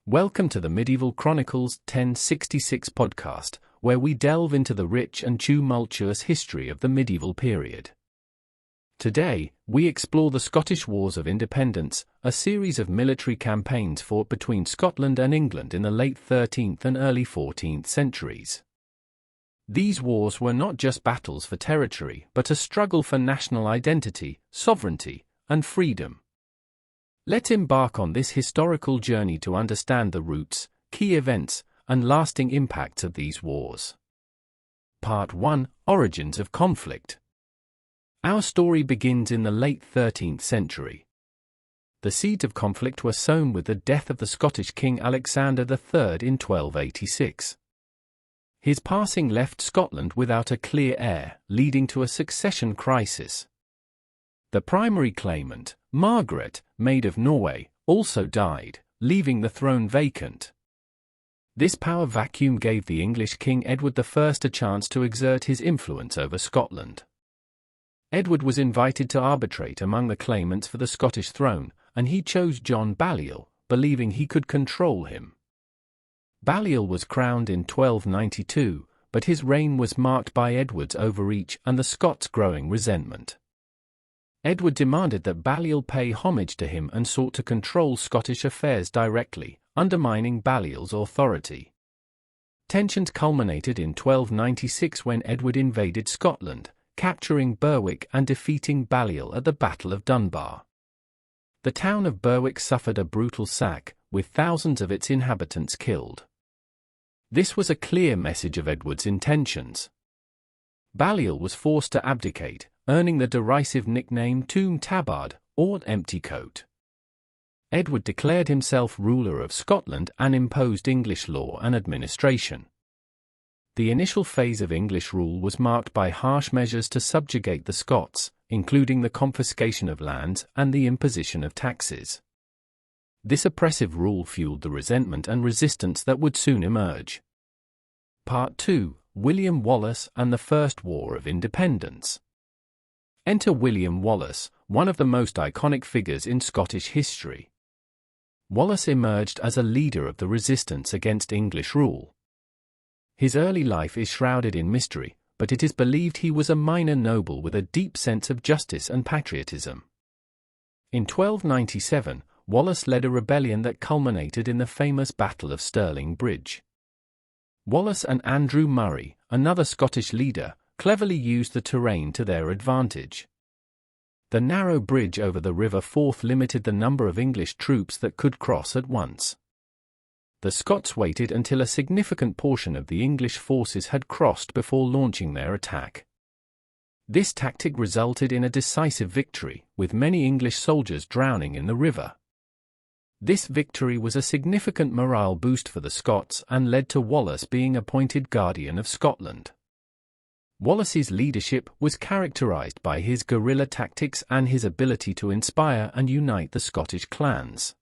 Welcome to the Medieval Chronicles 1066 podcast, where we delve into the rich and tumultuous history of the medieval period. Today, we explore the Scottish Wars of Independence, a series of military campaigns fought between Scotland and England in the late 13th and early 14th centuries. These wars were not just battles for territory, but a struggle for national identity, sovereignty, and freedom. Let's embark on this historical journey to understand the roots, key events, and lasting impacts of these wars. Part 1: Origins of Conflict. Our story begins in the late 13th century. The seeds of conflict were sown with the death of the Scottish King Alexander III in 1286. His passing left Scotland without a clear heir, leading to a succession crisis. The primary claimant, Margaret, Maid of Norway, also died, leaving the throne vacant. This power vacuum gave the English King Edward I a chance to exert his influence over Scotland. Edward was invited to arbitrate among the claimants for the Scottish throne, and he chose John Balliol, believing he could control him. Balliol was crowned in 1292, but his reign was marked by Edward's overreach and the Scots' growing resentment. Edward demanded that Balliol pay homage to him and sought to control Scottish affairs directly, undermining Balliol's authority. Tensions culminated in 1296 when Edward invaded Scotland, capturing Berwick and defeating Balliol at the Battle of Dunbar. The town of Berwick suffered a brutal sack, with thousands of its inhabitants killed. This was a clear message of Edward's intentions. Balliol was forced to abdicate, earning the derisive nickname Tomb Tabard, or Empty Coat. Edward declared himself ruler of Scotland and imposed English law and administration. The initial phase of English rule was marked by harsh measures to subjugate the Scots, including the confiscation of lands and the imposition of taxes. This oppressive rule fueled the resentment and resistance that would soon emerge. Part 2: William Wallace and the First War of Independence. Enter William Wallace, one of the most iconic figures in Scottish history. Wallace emerged as a leader of the resistance against English rule. His early life is shrouded in mystery, but it is believed he was a minor noble with a deep sense of justice and patriotism. In 1297, Wallace led a rebellion that culminated in the famous Battle of Stirling Bridge. Wallace and Andrew Murray, another Scottish leader, cleverly used the terrain to their advantage. The narrow bridge over the River Forth limited the number of English troops that could cross at once. The Scots waited until a significant portion of the English forces had crossed before launching their attack. This tactic resulted in a decisive victory, with many English soldiers drowning in the river. This victory was a significant morale boost for the Scots and led to Wallace being appointed Guardian of Scotland. Wallace's leadership was characterized by his guerrilla tactics and his ability to inspire and unite the Scottish clans.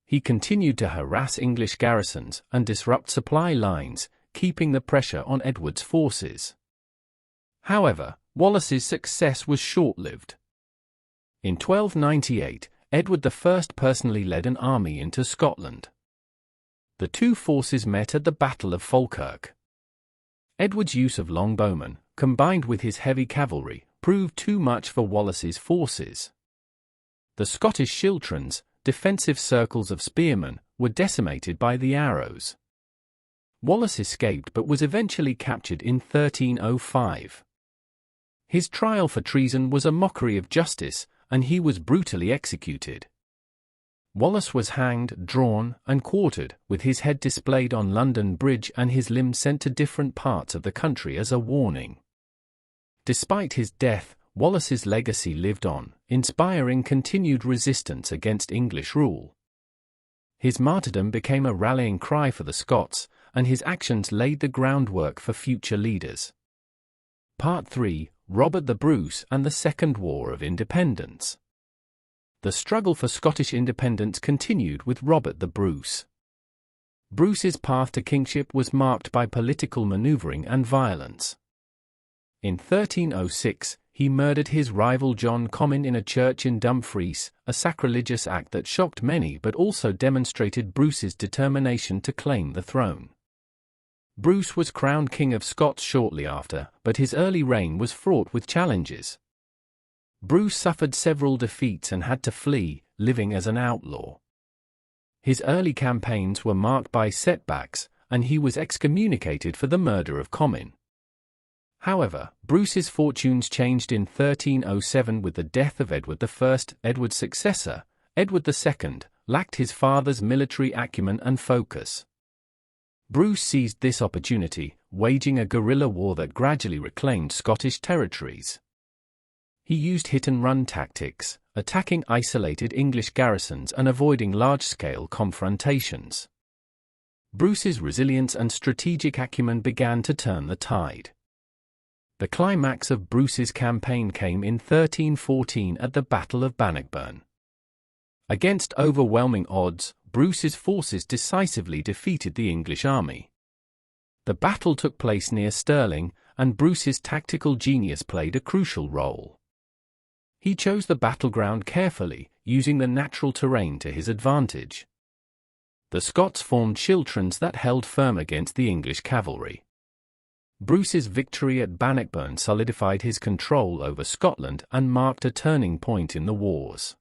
He continued to harass English garrisons and disrupt supply lines, keeping the pressure on Edward's forces. However, Wallace's success was short-lived. In 1298, Edward I personally led an army into Scotland. The two forces met at the Battle of Falkirk. Edward's use of longbowmen, combined with his heavy cavalry, proved too much for Wallace's forces. The Scottish schiltrons, defensive circles of spearmen, were decimated by the arrows. Wallace escaped but was eventually captured in 1305. His trial for treason was a mockery of justice, and he was brutally executed. Wallace was hanged, drawn, and quartered, with his head displayed on London Bridge and his limbs sent to different parts of the country as a warning. Despite his death, Wallace's legacy lived on, inspiring continued resistance against English rule. His martyrdom became a rallying cry for the Scots, and his actions laid the groundwork for future leaders. Part 3: Robert the Bruce and the Second War of Independence. The struggle for Scottish independence continued with Robert the Bruce. Bruce's path to kingship was marked by political maneuvering and violence. In 1306, he murdered his rival John Comyn in a church in Dumfries, a sacrilegious act that shocked many but also demonstrated Bruce's determination to claim the throne. Bruce was crowned King of Scots shortly after, but his early reign was fraught with challenges. Bruce suffered several defeats and had to flee, living as an outlaw. His early campaigns were marked by setbacks, and he was excommunicated for the murder of Comyn. However, Bruce's fortunes changed in 1307 with the death of Edward I. Edward's successor, Edward II, lacked his father's military acumen and focus. Bruce seized this opportunity, waging a guerrilla war that gradually reclaimed Scottish territories. He used hit-and-run tactics, attacking isolated English garrisons and avoiding large-scale confrontations. Bruce's resilience and strategic acumen began to turn the tide. The climax of Bruce's campaign came in 1314 at the Battle of Bannockburn. Against overwhelming odds, Bruce's forces decisively defeated the English army. The battle took place near Stirling, and Bruce's tactical genius played a crucial role. He chose the battleground carefully, using the natural terrain to his advantage. The Scots formed schiltrons that held firm against the English cavalry. Bruce's victory at Bannockburn solidified his control over Scotland and marked a turning point in the wars.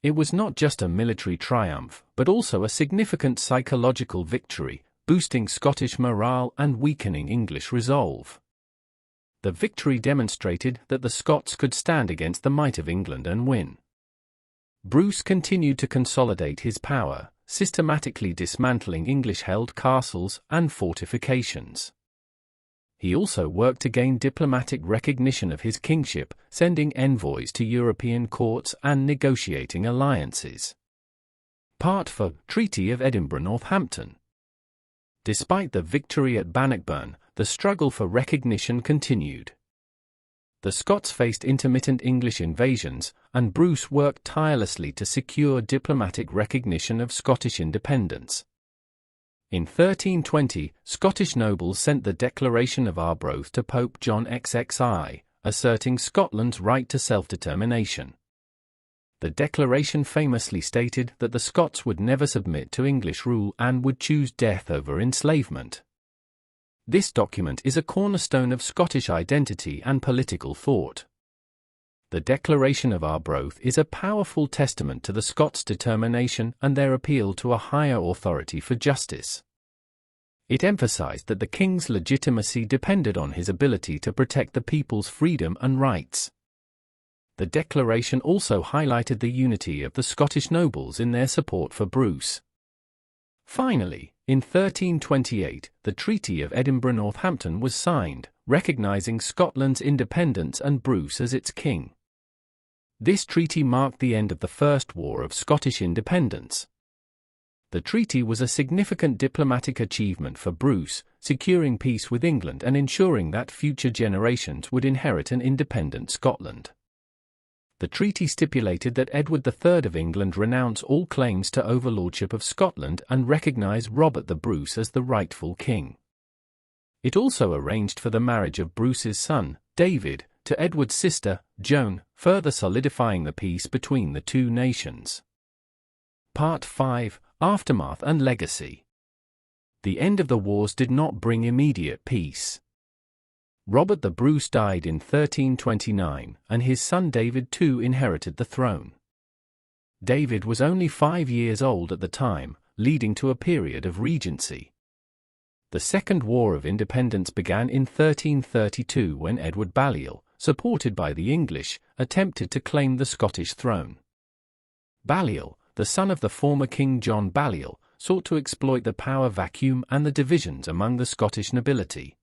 It was not just a military triumph, but also a significant psychological victory, boosting Scottish morale and weakening English resolve. The victory demonstrated that the Scots could stand against the might of England and win. Bruce continued to consolidate his power, systematically dismantling English-held castles and fortifications. He also worked to gain diplomatic recognition of his kingship, sending envoys to European courts and negotiating alliances. Part 4: Treaty of Edinburgh-Northampton. Despite the victory at Bannockburn, the struggle for recognition continued. The Scots faced intermittent English invasions, and Bruce worked tirelessly to secure diplomatic recognition of Scottish independence. In 1320, Scottish nobles sent the Declaration of Arbroath to Pope John XXI, asserting Scotland's right to self-determination. The declaration famously stated that the Scots would never submit to English rule and would choose death over enslavement. This document is a cornerstone of Scottish identity and political thought. The Declaration of Arbroath is a powerful testament to the Scots' determination and their appeal to a higher authority for justice. It emphasized that the king's legitimacy depended on his ability to protect the people's freedom and rights. The declaration also highlighted the unity of the Scottish nobles in their support for Bruce. Finally, in 1328, the Treaty of Edinburgh-Northampton was signed, recognizing Scotland's independence and Bruce as its king. This treaty marked the end of the First War of Scottish Independence. The treaty was a significant diplomatic achievement for Bruce, securing peace with England and ensuring that future generations would inherit an independent Scotland. The treaty stipulated that Edward III of England renounce all claims to overlordship of Scotland and recognize Robert the Bruce as the rightful king. It also arranged for the marriage of Bruce's son, David, to Edward's sister, Joan, further solidifying the peace between the two nations. Part 5: Aftermath and Legacy. The end of the wars did not bring immediate peace. Robert the Bruce died in 1329, and his son David too inherited the throne. David was only 5 years old at the time, leading to a period of regency. The Second War of Independence began in 1332 when Edward Balliol, supported by the English, attempted to claim the Scottish throne. Balliol, the son of the former King John Balliol, sought to exploit the power vacuum and the divisions among the Scottish nobility.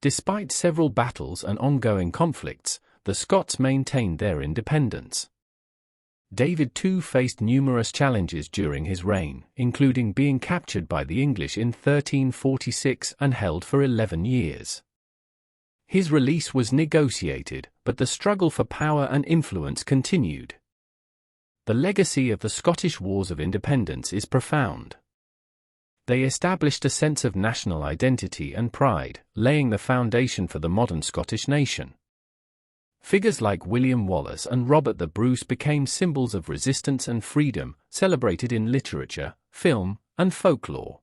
Despite several battles and ongoing conflicts, the Scots maintained their independence. David too faced numerous challenges during his reign, including being captured by the English in 1346 and held for 11 years. His release was negotiated, but the struggle for power and influence continued. The legacy of the Scottish Wars of Independence is profound. They established a sense of national identity and pride, laying the foundation for the modern Scottish nation. Figures like William Wallace and Robert the Bruce became symbols of resistance and freedom, celebrated in literature, film, and folklore.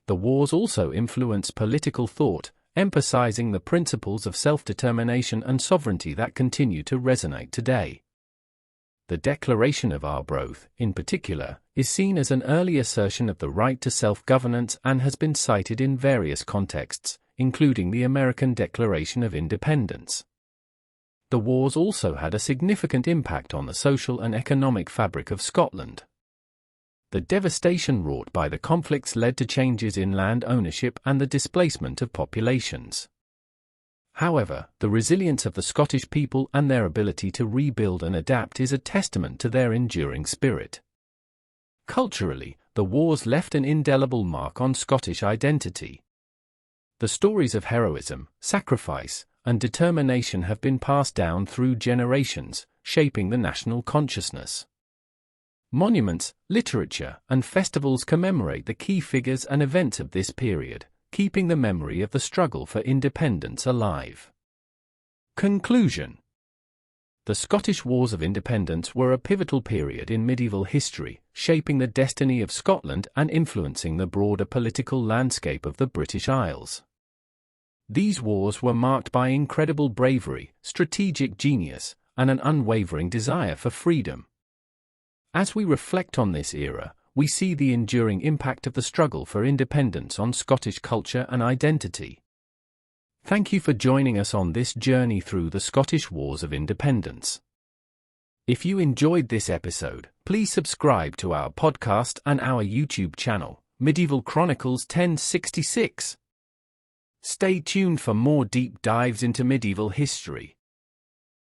The wars also influenced political thought, emphasizing the principles of self-determination and sovereignty that continue to resonate today. The Declaration of Arbroath, in particular, is seen as an early assertion of the right to self-governance and has been cited in various contexts, including the American Declaration of Independence. The wars also had a significant impact on the social and economic fabric of Scotland. The devastation wrought by the conflicts led to changes in land ownership and the displacement of populations. However, the resilience of the Scottish people and their ability to rebuild and adapt is a testament to their enduring spirit. Culturally, the wars left an indelible mark on Scottish identity. The stories of heroism, sacrifice, and determination have been passed down through generations, shaping the national consciousness. Monuments, literature, and festivals commemorate the key figures and events of this period, keeping the memory of the struggle for independence alive. Conclusion. The Scottish Wars of Independence were a pivotal period in medieval history, shaping the destiny of Scotland and influencing the broader political landscape of the British Isles. These wars were marked by incredible bravery, strategic genius, and an unwavering desire for freedom. As we reflect on this era, we see the enduring impact of the struggle for independence on Scottish culture and identity. Thank you for joining us on this journey through the Scottish Wars of Independence. If you enjoyed this episode, please subscribe to our podcast and our YouTube channel, Medieval Chronicles 1066. Stay tuned for more deep dives into medieval history.